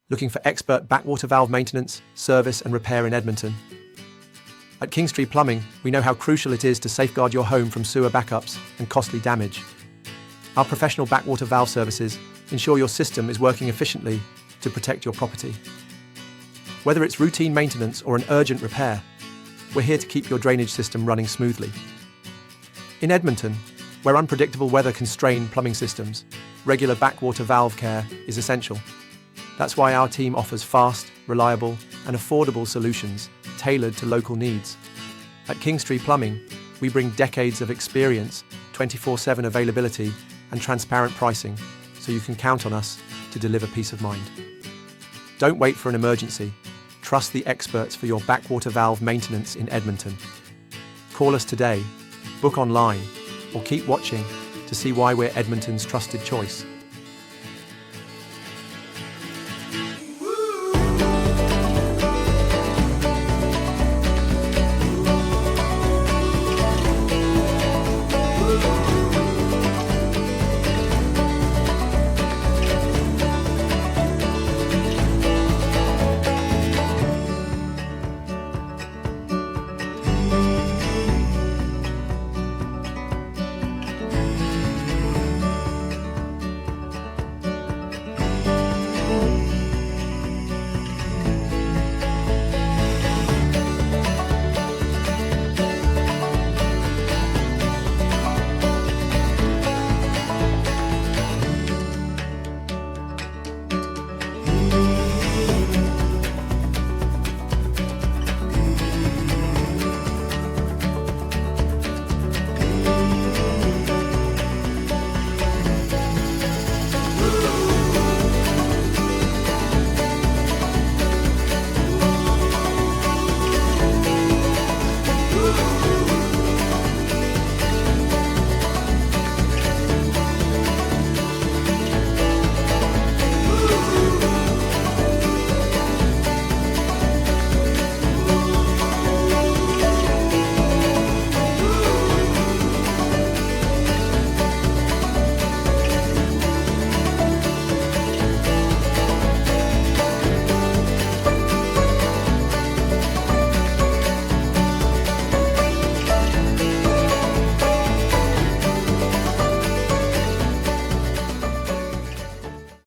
Looking for expert backwater valve maintenance, service and repair in Edmonton? At Kingstree Plumbing, we know how crucial it is to safeguard your home from sewer backups and costly damage. Our professional backwater valve services ensure your system is working efficiently to protect your property. Whether it's routine maintenance or an urgent repair, we're here to keep your drainage system running smoothly. In Edmonton, where unpredictable weather can strain plumbing systems, regular backwater valve care is essential. That's why our team offers fast, reliable, and affordable solutions tailored to local needs. At Kingstree Plumbing, we bring decades of experience, 24/7 availability, and transparent pricing, so you can count on us to deliver peace of mind. Don't wait for an emergency. Trust the experts for your backwater valve maintenance in Edmonton. Call us today, book online, or keep watching to see why we're Edmonton's trusted choice.